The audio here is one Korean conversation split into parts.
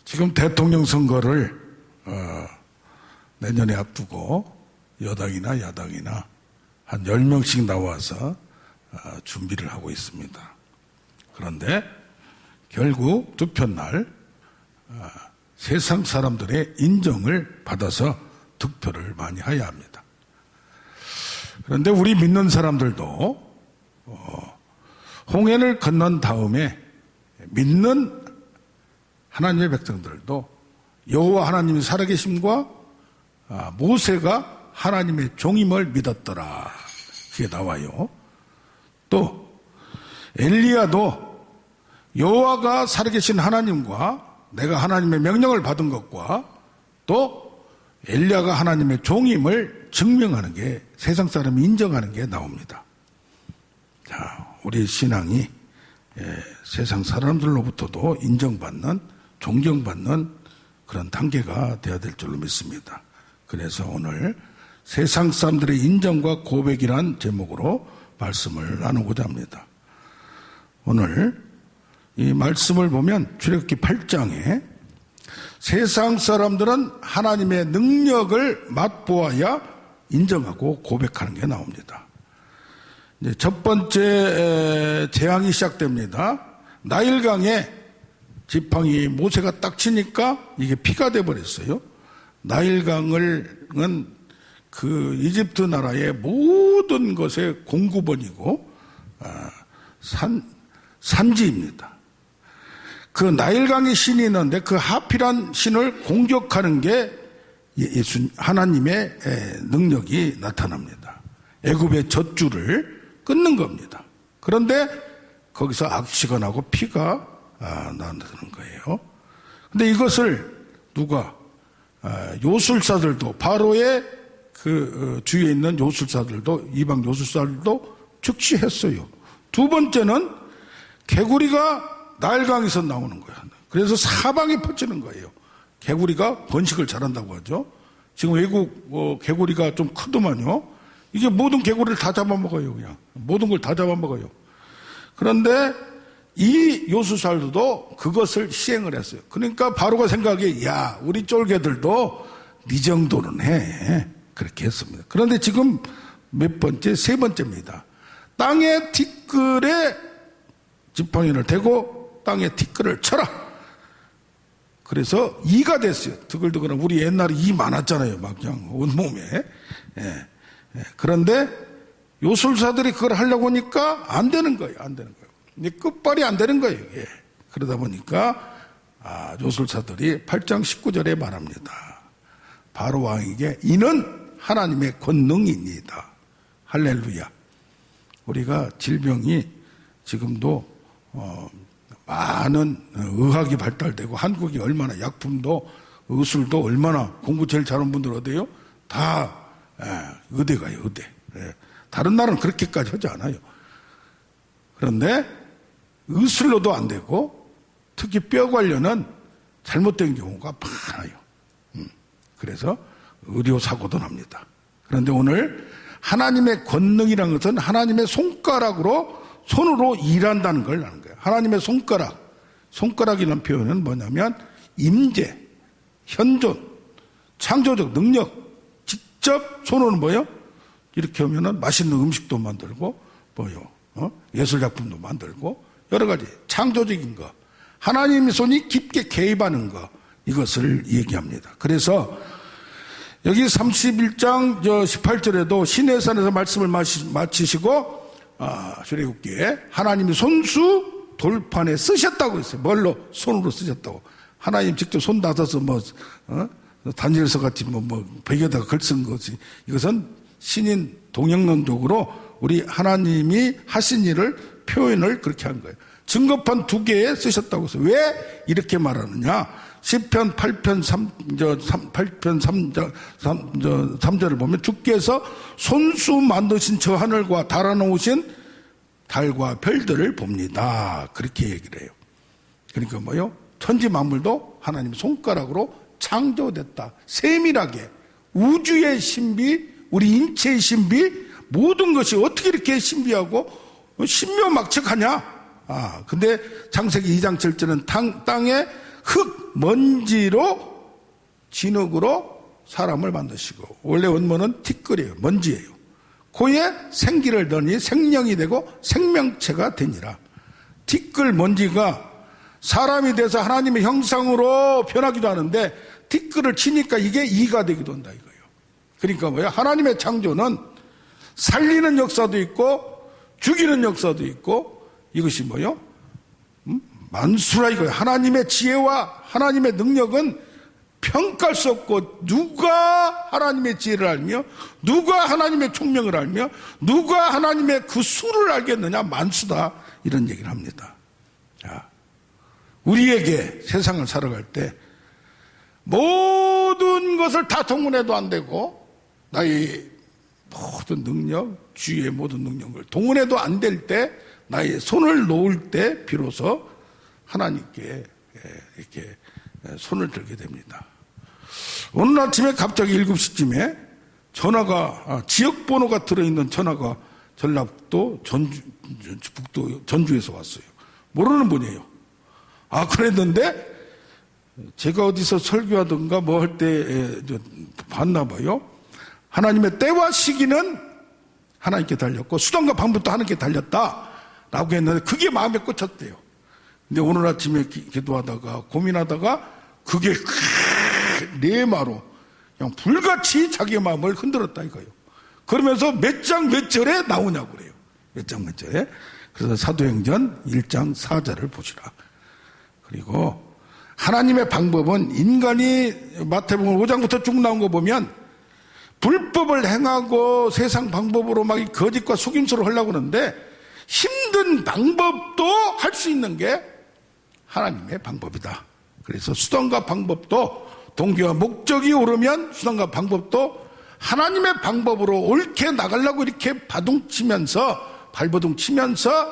지금 대통령 선거를 내년에 앞두고 여당이나 야당이나 한 10명씩 나와서 준비를 하고 있습니다. 그런데 결국 투표날 세상 사람들의 인정을 받아서 득표를 많이 해야 합니다. 그런데 우리 믿는 사람들도 홍해를 건넌 다음에 믿는 하나님의 백성들도 여호와 하나님이 살아계심과 모세가 하나님의 종임을 믿었더라. 그게 나와요. 또 엘리야도 여호와가 살아계신 하나님과 내가 하나님의 명령을 받은 것과 또 엘리야가 하나님의 종임을 증명하는 게 세상 사람이 인정하는 게 나옵니다. 자, 우리 신앙이 세상 사람들로부터도 인정받는, 존경받는 그런 단계가 되어야 될 줄로 믿습니다. 그래서 오늘 세상 사람들의 인정과 고백이란 제목으로 말씀을 나누고자 합니다. 오늘 이 말씀을 보면 출애굽기 8장에 세상 사람들은 하나님의 능력을 맛보아야 인정하고 고백하는 게 나옵니다. 이제 첫 번째 재앙이 시작됩니다. 나일강에 지팡이 모세가 딱 치니까 이게 피가 돼버렸어요. 나일강은 그 이집트 나라의 모든 것의 공급원이고 산지입니다. 그 나일강의 신이 있는데 그 하필한 신을 공격하는 게 하나님의 능력이 나타납니다. 애굽의 젖줄을 끊는 겁니다. 그런데 거기서 악시가 나고 피가 나는 거예요. 근데 이것을 누가 요술사들도 바로의 그 주위에 있는 요술사들도 이방 요술사들도 즉시했어요. 두 번째는 개구리가 나일강에서 나오는 거예요. 그래서 사방에 퍼지는 거예요. 개구리가 번식을 잘한다고 하죠. 지금 외국 개구리가 좀 크더만요. 이게 모든 개구리를 다 잡아먹어요. 그냥 모든 걸 다 잡아먹어요. 그런데 이 요술사들도 그것을 시행을 했어요. 그러니까 바로가 생각해, 야, 우리 쫄개들도 네 정도는 해. 그렇게 했습니다. 그런데 지금 몇 번째? 세 번째입니다. 땅의 티끌에 지팡이를 대고 땅에 티끌을 쳐라. 그래서 이가 됐어요. 드글드글한 우리 옛날에 이 많았잖아요. 막 그냥 온몸에. 그런데 요술사들이 그걸 하려고 하니까 안 되는 거예요. 안 되는 거예요. 끝발이 안 되는 거예요. 그러다 보니까 요술사들이 8장 19절에 말합니다. 바로 왕에게 이는 하나님의 권능입니다. 할렐루야. 우리가 질병이 지금도 많은 의학이 발달되고 한국이 얼마나 약품도 의술도 얼마나 공부 제일 잘하는 분들 어디에요? 다 의대 가요. 의대. 다른 나라는 그렇게까지 하지 않아요. 그런데 의술로도 안 되고 특히 뼈 관련은 잘못된 경우가 많아요. 그래서 의료사고도 납니다. 그런데 오늘 하나님의 권능이라는 것은 하나님의 손으로 일한다는 걸 아는 거예요. 하나님의 손가락이라는 표현은 뭐냐면 임재, 현존, 창조적 능력, 직접 손으로는 뭐예요? 이렇게 하면은 맛있는 음식도 만들고 예술작품도 만들고 여러 가지 창조적인 거, 하나님의 손이 깊게 개입하는 거, 이것을 얘기합니다. 그래서 여기 31장 18절에도 시내산에서 말씀을 마치시고 출애굽기에 하나님이 손수 돌판에 쓰셨다고 했어요. 뭘로? 손으로 쓰셨다고. 하나님 직접 손 닿아서 다니엘서 같이 벽에다가 글 쓴 것이, 이것은 신인 동영론적으로 우리 하나님이 하신 일을 표현을 그렇게 한 거예요. 증거판 2개에 쓰셨다고 해서 왜 이렇게 말하느냐? 시편 8편 3절을 보면 주께서 손수 만드신 저 하늘과 달아놓으신 달과 별들을 봅니다. 그렇게 얘기를 해요. 그러니까 뭐요? 천지 만물도 하나님의 손가락으로 창조됐다. 세밀하게 우주의 신비, 우리 인체의 신비, 모든 것이 어떻게 이렇게 신비하고 신묘막측하냐? 근데 창세기 2장 7절은 땅에 흙, 먼지로, 진흙으로 사람을 만드시고, 원래 원문은 티끌이에요. 먼지예요. 코에 생기를 넣으니 생명이 되고 생명체가 되니라. 티끌 먼지가 사람이 돼서 하나님의 형상으로 변하기도 하는데, 티끌을 치니까 이게 이가 되기도 한다 이거예요. 그러니까 뭐야? 하나님의 창조는 살리는 역사도 있고 죽이는 역사도 있고, 이것이 뭐요? 만수라 이거예요. 하나님의 지혜와 하나님의 능력은 평가할 수 없고, 누가 하나님의 지혜를 알며 누가 하나님의 총명을 알며 누가 하나님의 그 수를 알겠느냐? 만수다, 이런 얘기를 합니다. 자, 우리에게 세상을 살아갈 때 모든 것을 다 동원해도 안 되고, 나의 모든 능력, 주위의 모든 능력을 동원해도 안 될 때, 나의 손을 놓을 때 비로소 하나님께 이렇게 손을 들게 됩니다. 오늘 아침에 갑자기 7시쯤에 전화가, 지역번호가 들어있는 전화가 전라북도 북도 전주에서 왔어요. 모르는 분이에요. 그랬는데 제가 어디서 설교하든가 뭐 할 때 봤나 봐요. 하나님의 때와 시기는 하나님께 달렸고 수단과 방법도 하나님께 달렸다라고 했는데, 그게 마음에 꽂혔대요. 근데 오늘 아침에 기도하다가 고민하다가 그게 네마로 그냥 불같이 자기의 마음을 흔들었다 이거예요. 그러면서 몇 장 몇 절에 나오냐고 그래요. 몇 장 몇 절에. 그래서 사도행전 1장 4절을 보시라. 그리고 하나님의 방법은, 인간이 마태복음 5장부터 쭉 나온 거 보면 불법을 행하고 세상 방법으로 막 거짓과 속임수로 하려고 하는데, 힘든 방법도 할 수 있는 게 하나님의 방법이다. 그래서 수단과 방법도, 동기와 목적이 오르면 수단과 방법도 하나님의 방법으로 옳게 나가려고 이렇게 발버둥 치면서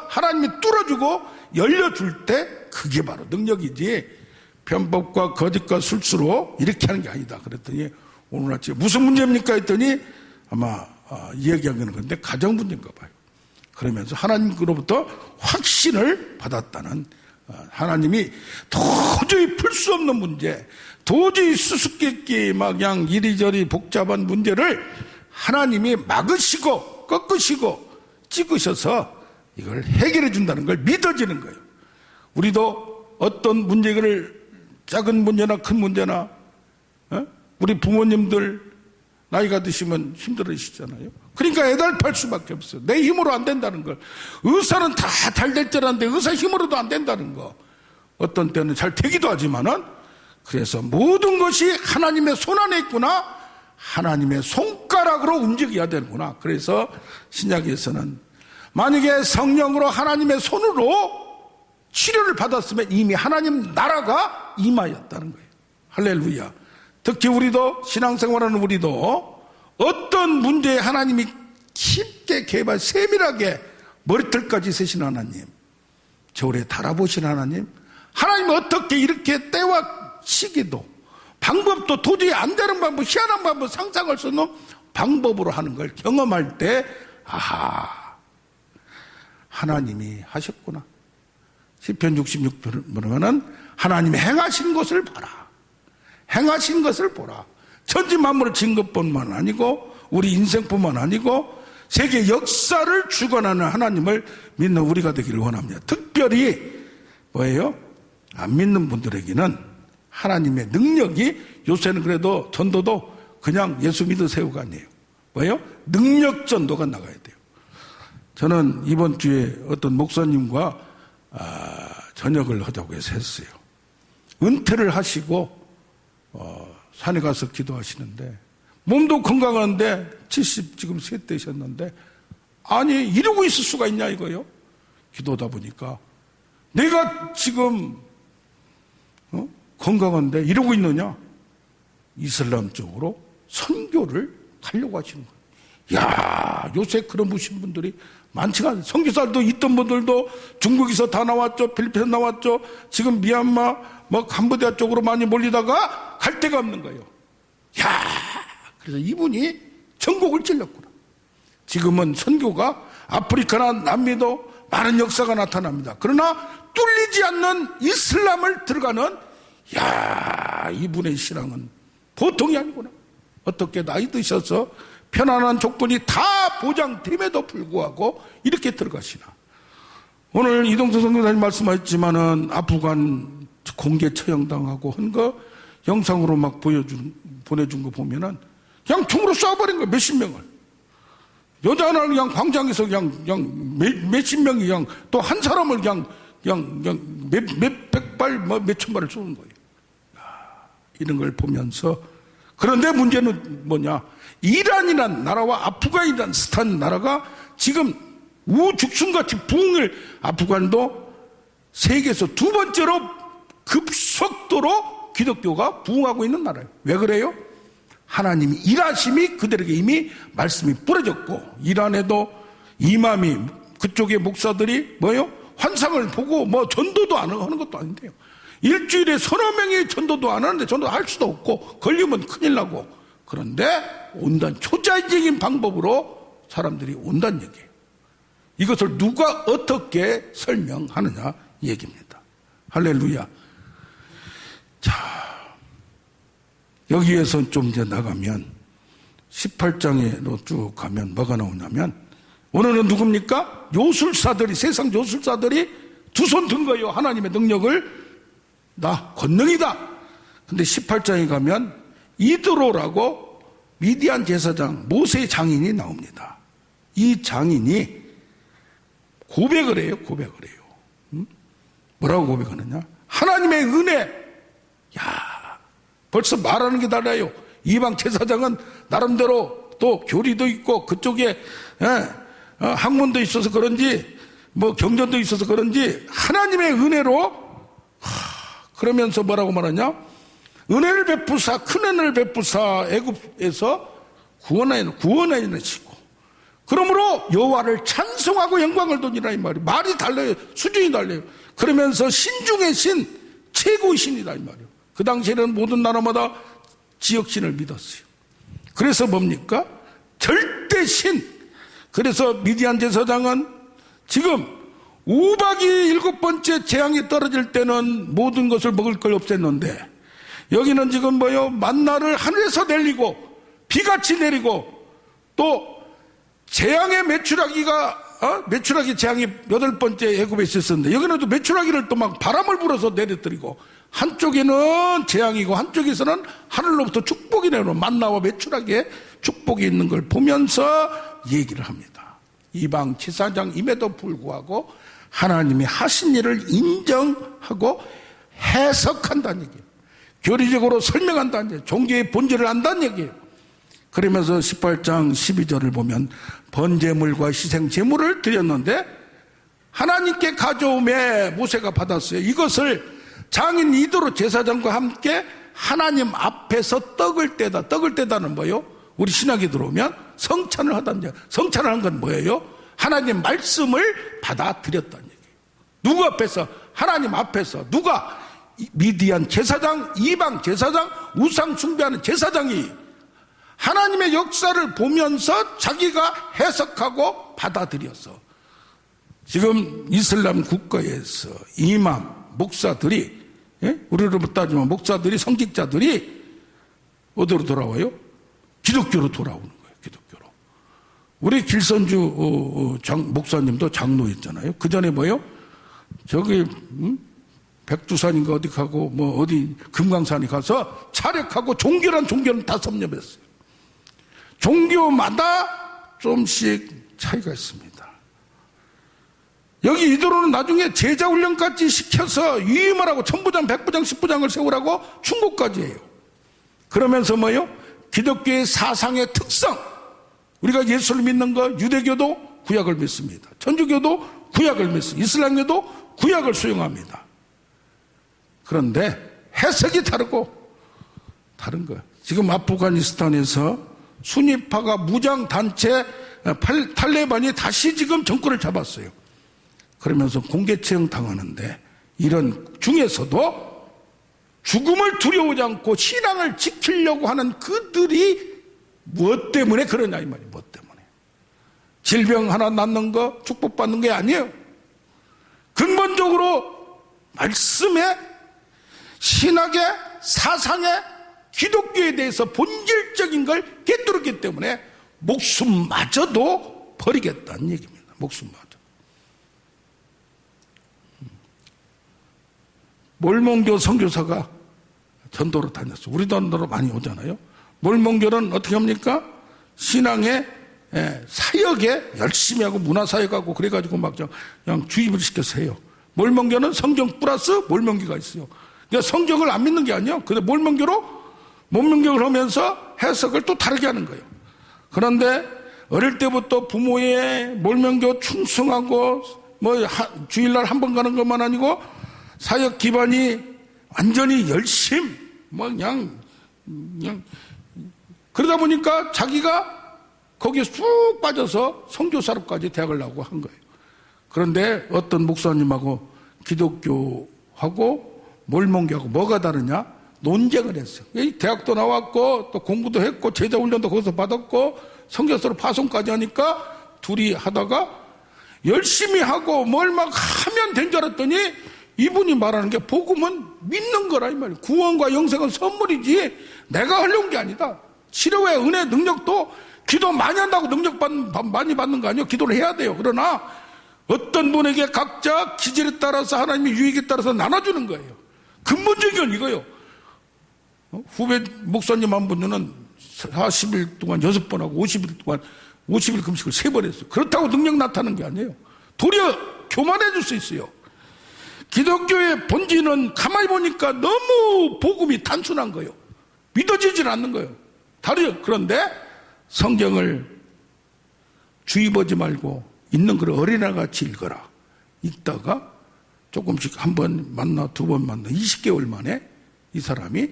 하나님이 뚫어주고 열려줄 때, 그게 바로 능력이지, 편법과 거짓과 술수로 이렇게 하는 게 아니다. 그랬더니 오늘 아침에 무슨 문제입니까 했더니 아마 이야기하는 건데 가정 문제인가 봐요. 그러면서 하나님으로부터 확신을 받았다는, 하나님이 도저히 풀 수 없는 문제, 도저히 수수께끼 막 그냥 이리저리 복잡한 문제를 하나님이 막으시고 꺾으시고 찍으셔서 이걸 해결해 준다는 걸 믿어지는 거예요. 우리도 어떤 문제를, 작은 문제나 큰 문제나, 우리 부모님들 나이가 드시면 힘들으시잖아요. 그러니까 애달팔 수밖에 없어요. 내 힘으로 안 된다는 걸. 의사는 다 잘 될 줄 아는데 의사 힘으로도 안 된다는 거. 어떤 때는 잘 되기도 하지만은, 그래서 모든 것이 하나님의 손 안에 있구나, 하나님의 손가락으로 움직여야 되는구나. 그래서 신약에서는 만약에 성령으로 하나님의 손으로 치료를 받았으면 이미 하나님 나라가 임하였다는 거예요. 할렐루야. 특히 우리도, 신앙생활하는 우리도 어떤 문제에 하나님이 깊게 세밀하게 머리털까지 세신 하나님, 저울에 달아보신 하나님, 하나님이 어떻게 이렇게 때와 시기도 방법도 도저히 안 되는 방법, 희한한 방법, 상상할 수 없는 방법으로 하는 걸 경험할 때, 아하, 하나님이 하셨구나. 시편 66편 보면은 하나님이 행하신 것을 봐라. 행하신 것을 보라. 천지 만물을 지은 것뿐만 아니고 우리 인생뿐만 아니고 세계 역사를 주관하는 하나님을 믿는 우리가 되기를 원합니다. 특별히 뭐예요? 안 믿는 분들에게는 하나님의 능력이, 요새는 그래도 전도도 그냥 예수 믿으세요가 아니에요. 뭐예요? 능력 전도가 나가야 돼요. 저는 이번 주에 어떤 목사님과 저녁을 하자고 해서 했어요. 은퇴를 하시고 산에 가서 기도하시는데, 몸도 건강한데 70 지금 셋 되셨는데, 아니 이러고 있을 수가 있냐 이거요. 기도하다 보니까 내가 지금 건강한데 이러고 있느냐, 이슬람 쪽으로 선교를 가려고 하시는 거예요. 야, 요새 그런 무신 분들이 많지가 않아요. 선교사도 있던 분들도 중국에서 다 나왔죠. 필리핀에서 나왔죠. 지금 미얀마, 캄보디아 쪽으로 많이 몰리다가 갈 데가 없는 거예요. 야, 그래서 이분이 전곡을 찔렀구나. 지금은 선교가 아프리카나 남미도 많은 역사가 나타납니다. 그러나 뚫리지 않는 이슬람을 들어가는 야, 이분의 신앙은 보통이 아니구나. 어떻게 나이 드셔서 편안한 조건이 다 보장됨에도 불구하고 이렇게 들어가시나. 오늘 이동수 선교사님 말씀하셨지만은 아프간 공개 처형당하고 한 거 영상으로 막 보내준 거 보면은 그냥 총으로 쏴버린 거예요. 몇십 명을. 여자 하나를 그냥 광장에서 그냥 몇십 명이 그냥 또 한 사람을 그냥 몇백 발, 몇천 발을 쏘는 거예요. 이런 걸 보면서 그런데 문제는 뭐냐? 이란이란 나라와 아프간이란 나라가 지금 우죽순같이 부흥을 아프간도 세계에서 두 번째로 급속도로 기독교가 부흥하고 있는 나라예요. 왜 그래요? 하나님이 일하심이 그들에게 이미 말씀이 뿌려졌고 이란에도 이맘이 그쪽의 목사들이 뭐요? 환상을 보고 뭐 전도도 안 하는 것도 아닌데요. 일주일에 서너 명이 전도도 안 하는데 전도 할 수도 없고 걸리면 큰일 나고 그런데 온단 초자연적인 방법으로 사람들이 온다는 얘기예요. 이것을 누가 어떻게 설명하느냐 이 얘기입니다. 할렐루야. 자, 여기에서 좀 이제 나가면 18장으로 쭉 가면 뭐가 나오냐면 오늘은 누굽니까? 요술사들이 세상 요술사들이 두 손 든 거예요. 하나님의 능력을 나 권능이다. 근데 18장에 가면 이드로라고 미디안 제사장 모세의 장인이 나옵니다. 이 장인이 고백을 해요. 뭐라고 고백하느냐? 하나님의 은혜. 야, 벌써 말하는 게 달라요. 이방 제사장은 나름대로 또 교리도 있고 그쪽에 학문도 있어서 그런지 뭐 경전도 있어서 그런지 하나님의 은혜로 그러면서 뭐라고 말하냐? 은혜를 베푸사 큰 은혜를 베푸사 애굽에서 구원해내시고 그러므로 여호와를 찬송하고 영광을 돌리라 이 말이에요. 말이 달라요. 수준이 달라요. 그러면서 신 중의 신 최고의 신이다 이 말이에요. 그 당시에는 모든 나라마다 지역신을 믿었어요. 그래서 뭡니까? 절대신. 그래서 미디안 제사장은 지금 우박이 7번째 재앙이 떨어질 때는 모든 것을 먹을 걸 없앴는데 여기는 지금 뭐요? 만나를 하늘에서 내리고 비같이 내리고 또 재앙의 메추라기 재앙이 8번째 애굽에 있었는데 여기는 또 메추라기를 또 막 바람을 불어서 내려뜨리고 한쪽에는 재앙이고 한쪽에서는 하늘로부터 축복이 내려오는 만나와 메추라기에 축복이 있는 걸 보면서 얘기를 합니다. 이방 제사장임에도 불구하고 하나님이 하신 일을 인정하고 해석한다는 얘기예요. 교리적으로 설명한다는 얘기예요. 종교의 본질을 안다는 얘기예요. 그러면서 18장 12절을 보면 번제물과 희생제물을 드렸는데 하나님께 가져오매 모세가 받았어요. 이것을 장인 이도로 제사장과 함께 하나님 앞에서 떡을 떼다는 뭐예요? 우리 신학에 들어오면 성찬을 하다는 얘기예요. 성찬을 한 건 뭐예요? 하나님 말씀을 받아들였다는 얘기예요. 누구 앞에서? 하나님 앞에서. 누가? 미디안 제사장, 이방 제사장, 우상 숭배하는 제사장이 하나님의 역사를 보면서 자기가 해석하고 받아들여서 지금 이슬람 국가에서 이맘 목사들이 우리로 따지면 목사들이 성직자들이 어디로 돌아와요? 기독교로 돌아오는 거예요. 기독교로. 우리 길선주 목사님도 장로였잖아요. 그 전에 뭐요? 저기 백두산인가 어디 가고 뭐 어디 금강산에 가서 차력하고 종교는 다 섭렵했어요. 종교마다 좀씩 차이가 있습니다. 여기 이도로는 나중에 제자훈련까지 시켜서 위임을 하고 천부장, 백부장, 십부장을 세우라고 충고까지 해요. 그러면서 뭐요? 기독교의 사상의 특성. 우리가 예수를 믿는 거 유대교도 구약을 믿습니다. 천주교도 구약을 믿습니다. 이슬람교도 구약을 수용합니다. 그런데 해석이 다른 거예요. 지금 아프가니스탄에서 순위파가 무장단체 탈레반이 다시 지금 정권을 잡았어요. 그러면서 공개처형 당하는데 이런 중에서도 죽음을 두려워하지 않고 신앙을 지키려고 하는 그들이 무엇 때문에 그러냐 이 말이에요. 무엇 때문에. 질병 하나 낫는 거 축복받는 게 아니에요. 근본적으로 말씀에 신학의 사상의 기독교에 대해서 본질적인 걸 깨뜨렸기 때문에 목숨마저도 버리겠다는 얘기입니다. 목숨마저. 몰몬교 선교사가 전도로 다녔어요. 우리 전도로 많이 오잖아요. 몰몬교는 어떻게 합니까? 신앙의 사역에 열심히 하고 문화사역하고 그래가지고 막 그냥 주입을 시켜서 해요. 몰몬교는 성경 플러스 몰몬교가 있어요. 그러니까 성경을 안 믿는 게 아니에요. 근데 몰몬교를 하면서 해석을 또 다르게 하는 거예요. 그런데 어릴 때부터 부모의 몰몬교 충성하고 주일날 한 번 가는 것만 아니고 사역 기반이 완전히 그냥 그러다 보니까 자기가 거기에 쑥 빠져서 선교사로까지 대학을 나오고 한 거예요. 그런데 어떤 목사님하고 기독교하고 몰몬교하고 뭐가 다르냐? 논쟁을 했어요. 대학도 나왔고 또 공부도 했고 제자훈련도 거기서 받았고 선교사로 파송까지 하니까 둘이 하다가 열심히 하고 뭘 막 하면 된 줄 알았더니 이분이 말하는 게 복음은 믿는 거라 이 말이에요. 구원과 영생은 선물이지 내가 하려는 게 아니다. 치료의 은혜 능력도 기도 많이 한다고 능력 많이 받는 거 아니에요. 기도를 해야 돼요. 그러나 어떤 분에게 각자 기질에 따라서 하나님의 유익에 따라서 나눠주는 거예요. 근본적인 건 이거예요. 후배 목사님 한 분은 40일 동안 6번 하고 50일 동안 50일 금식을 3번 했어요. 그렇다고 능력 나타나는 게 아니에요. 도리어 교만해 줄 수 있어요. 기독교의 본질은 가만히 보니까 너무 복음이 단순한 거예요. 믿어지질 않는 거예요. 그런데 성경을 주입하지 말고 있는 걸 어린아이같이 읽어라. 읽다가 조금씩 한 번 만나 두 번 만나 20개월 만에 이 사람이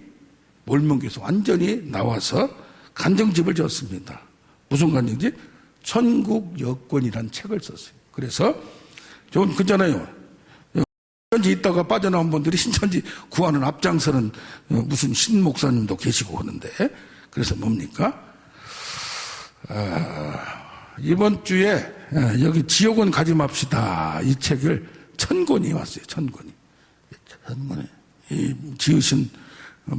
몰몬교에서 완전히 나와서 간증집을 지었습니다. 무슨 간증집? 천국 여권이라는 책을 썼어요. 그래서 좀 그잖아요. 신천지 있다가 빠져나온 분들이 신천지 구하는 앞장서는 무슨 신목사님도 계시고 하는데 그래서 뭡니까? 이번 주에 여기 지옥은 가지 맙시다 이 책을 1000권이 왔어요. 1000권이. 이 지으신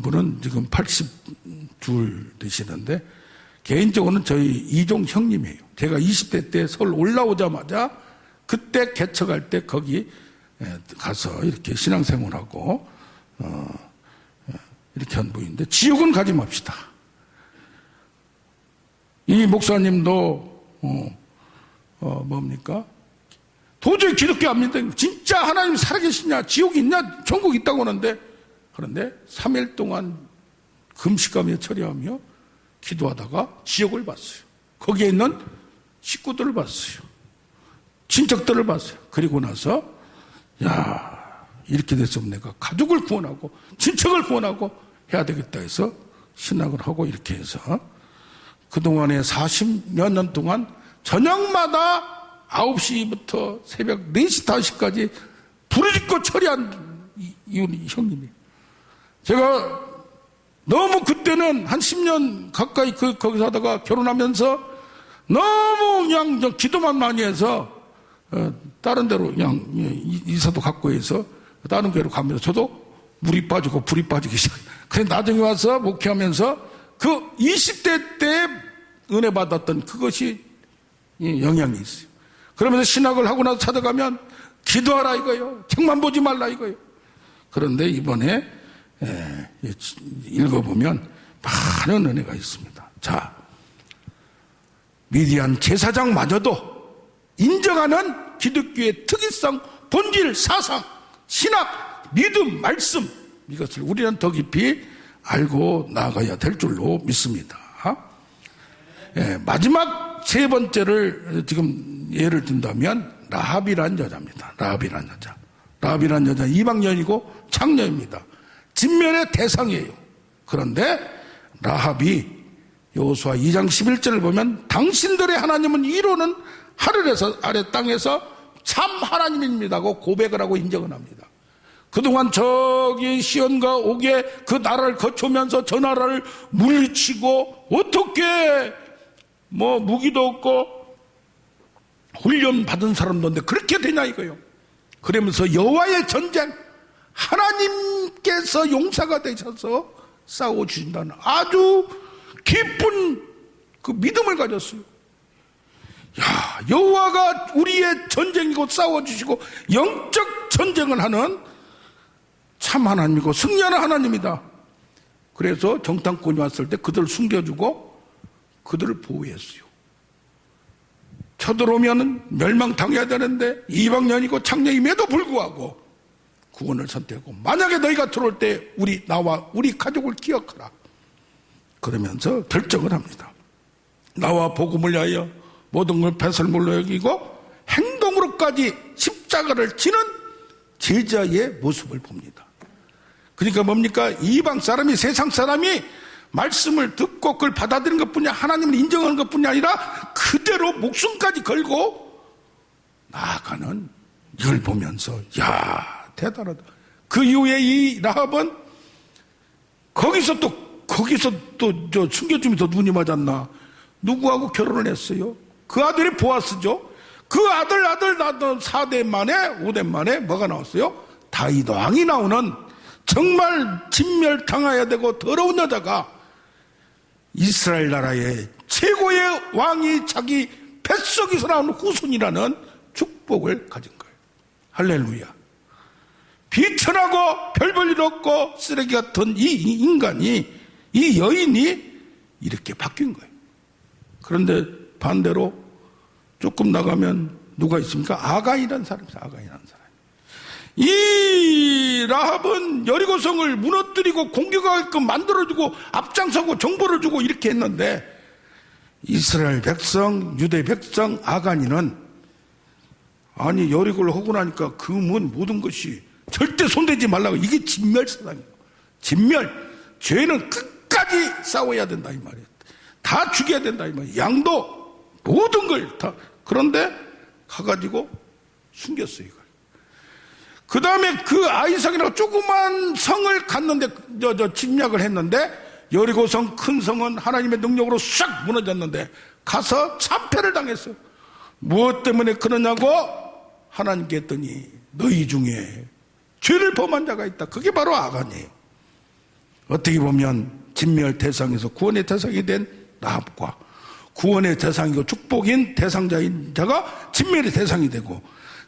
분은 지금 82 되시는데 개인적으로는 저희 이종 형님이에요. 제가 20대 때 서울 올라오자마자 그때 개척할 때 거기 가서 이렇게 신앙생활하고 이렇게 한 분인데 지옥은 가지 맙시다. 이 목사님도 뭡니까? 도저히 기독교 안 믿는다. 진짜 하나님 살아계시냐? 지옥이 있냐? 천국이 있다고 하는데 그런데 3일 동안 금식하며 철야하며 기도하다가 지옥을 봤어요. 거기에 있는 식구들을 봤어요. 친척들을 봤어요. 그리고 나서 이렇게 됐으면 내가 가족을 구원하고 친척을 구원하고 해야 되겠다 해서 신학을 하고 이렇게 해서 그동안에 40여 년 동안 저녁마다 9시부터 새벽 4시, 5시까지 부르짖고 처리한 이 형님이. 제가 너무 그때는 한 10년 가까이 거기서 하다가 결혼하면서 너무 그냥 기도만 많이 해서 다른 데로 그냥 이사도 갖고 해서 다른 교회로 가면서 저도 물이 빠지고 불이 빠지기 시작해요. 그래서 나중에 와서 목회하면서 그 20대 때 은혜 받았던 그것이 영향이 있어요. 그러면서 신학을 하고 나서 찾아가면 기도하라 이거예요. 책만 보지 말라 이거예요. 그런데 이번에 읽어보면 많은 은혜가 있습니다. 자, 위대한 제사장마저도 인정하는 기독교의 특이성, 본질, 사상, 신학, 믿음, 말씀 이것을 우리는 더 깊이 알고 나아가야 될 줄로 믿습니다. 마지막 세 번째를 지금 예를 든다면 라합이라는 여자입니다. 라합이라는 여자. 라합이라는 여자 이방인이고 창녀입니다. 진면의 대상이에요. 그런데 라합이 여호수아 2장 11절을 보면 당신들의 하나님은 이루는 하늘에서 아래 땅에서 참 하나님입니다고 고백을 하고 인정을 합니다. 그동안 저기 시온과 옥에 그 나라를 거쳐오면서 저 나라를 물리치고 어떻게 무기도 없고 훈련 받은 사람도 없는데 그렇게 되냐 이거요. 그러면서 여호와의 전쟁 하나님께서 용사가 되셔서 싸워주신다는 아주 깊은 그 믿음을 가졌어요. 야, 여호와가 우리의 전쟁이고 싸워주시고 영적 전쟁을 하는 참 하나님이고 승리하는 하나님이다. 그래서 정탐꾼이 왔을 때 그들을 숨겨주고 그들을 보호했어요. 쳐들어오면 멸망당해야 되는데 이방년이고 창녀임에도 불구하고 구원을 선택하고, 만약에 너희가 들어올 때 나와 우리 가족을 기억하라 그러면서 결정을 합니다. 나와 복음을 위하여 모든 걸 배설물로 여기고 행동으로까지 십자가를 지는 제자의 모습을 봅니다. 그러니까 뭡니까? 이방 사람이, 세상 사람이 말씀을 듣고 그걸 받아들이는 것뿐이 아니라 하나님을 인정하는 것뿐이 아니라 그대로 목숨까지 걸고 나아가는 이걸 보면서 야, 대단하다. 그 이후에 이 라합은 거기서 또 저 숨겨주면서 눈이 맞았나? 누구하고 결혼을 했어요? 그 아들이 보아스죠. 그 아들 4대 만에 5대 만에 뭐가 나왔어요? 다윗 왕이 나오는, 정말 진멸당해야 되고 더러운 여자가 이스라엘 나라의 최고의 왕이 자기 뱃속에서 나오는 후손이라는 축복을 가진 거예요. 할렐루야. 비천하고 별 볼 일 없고 쓰레기 같은 이 인간이, 이 여인이 이렇게 바뀐 거예요. 그런데 반대로 조금 나가면 누가 있습니까? 아간이라는 사람이 있어요. 아간이라는 사람. 이 라합은 여리고성을 무너뜨리고 공격하게끔 만들어주고 앞장서고 정보를 주고 이렇게 했는데, 이스라엘 백성, 유대 백성 아간이는 아니 여리고를 하고 나니까 그 모든 것이 절대 손대지 말라고, 이게 진멸사상이에요. 진멸. 죄는 끝까지 싸워야 된다 이 말이에요. 다 죽여야 된다 이 말이에요. 양도 모든 걸 다. 그런데 가가지고 숨겼어요 이걸. 그 다음에 그 아이삭이라고 조그만 성을 갔는데 침략을 했는데, 여리고성 큰 성은 하나님의 능력으로 싹 무너졌는데 가서 참패를 당했어요. 무엇 때문에 그러냐고 하나님께 했더니 너희 중에 죄를 범한 자가 있다. 그게 바로 아간이에요. 어떻게 보면 진멸 대상에서 구원의 대상이 된 라합과 구원의 대상이고 축복인 대상자인 자가 진멸의 대상이 되고,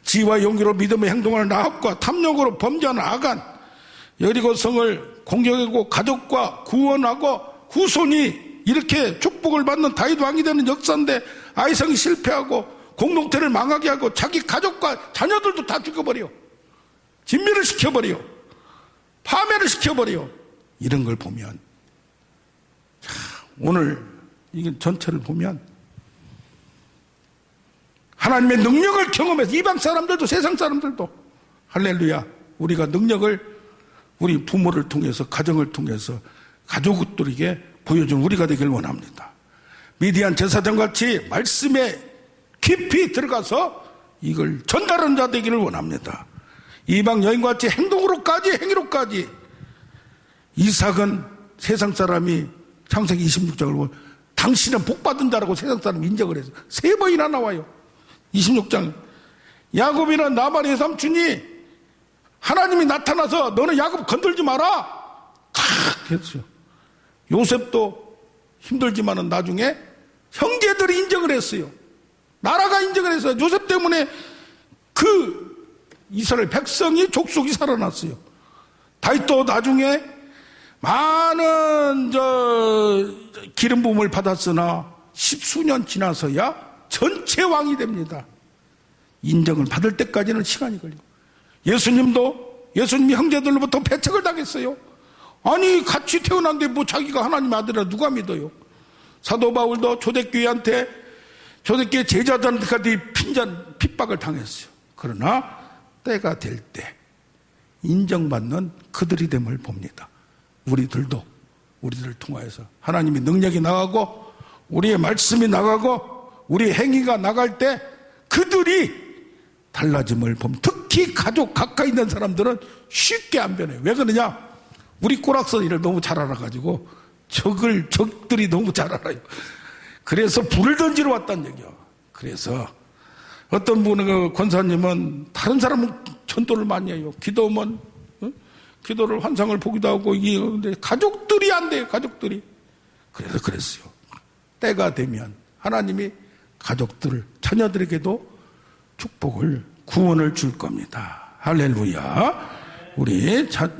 지와 용기로 믿음의 행동하는 라합과 탐욕으로 범죄하는 아간, 여리고성을 공격하고 가족과 구원하고 후손이 이렇게 축복을 받는 다윗 왕이 되는 역사인데 아이성이 실패하고 공동체를 망하게 하고 자기 가족과 자녀들도 다 죽여버려, 진멸을 시켜버려, 파멸을 시켜버려. 이런 걸 보면, 오늘 이게 전체를 보면 하나님의 능력을 경험해서 이방 사람들도 세상 사람들도, 할렐루야, 우리가 능력을 우리 부모를 통해서, 가정을 통해서 가족들에게 보여준 우리가 되길 원합니다. 미디안 제사장같이 말씀에 깊이 들어가서 이걸 전달하는 자 되기를 원합니다. 이방 여인같이 행동으로까지, 행위로까지. 이삭은 세상 사람이 창세기 26장을 보면 당신은 복받은 자라고 세상 사람이 인정을 해서 3번이나 나와요. 26장. 야곱이는 나발의 삼촌이 하나님이 나타나서 너는 야곱 건들지 마라 했어요. 요셉도 힘들지만은 나중에 형제들이 인정을 했어요. 나라가 인정을 했어요. 요셉 때문에 그 이스라엘 백성이, 족속이 살아났어요. 다윗도 나중에 많은 기름 부음을 받았으나 10수년 지나서야 전체 왕이 됩니다. 인정을 받을 때까지는 시간이 걸려요. 예수님이 형제들로부터 배척을 당했어요. 아니 같이 태어났는데 뭐 자기가 하나님 아들이라 누가 믿어요? 사도 바울도 초대교회 제자들한테까지 핍박을 당했어요. 그러나 때가 될 때 인정받는 그들이 됨을 봅니다. 우리들을 통하여서 하나님의 능력이 나가고 우리의 말씀이 나가고 우리의 행위가 나갈 때 그들이 달라짐을 보면, 특히 가족 가까이 있는 사람들은 쉽게 안 변해요. 왜 그러냐? 우리 꼬락서니를 너무 잘 알아가지고 적들이 너무 잘 알아요. 그래서 불을 던지러 왔다는 얘기야. 그래서 어떤 분은, 권사님은 다른 사람은 전도를 많이 해요. 기도하면 기도를 환상을 보기도 하고 이게 근데 가족들이 안 돼요. 가족들이. 그래서 그랬어요. 때가 되면 하나님이 가족들 자녀들에게도 축복을 구원을 줄 겁니다. 할렐루야. 우리 자녀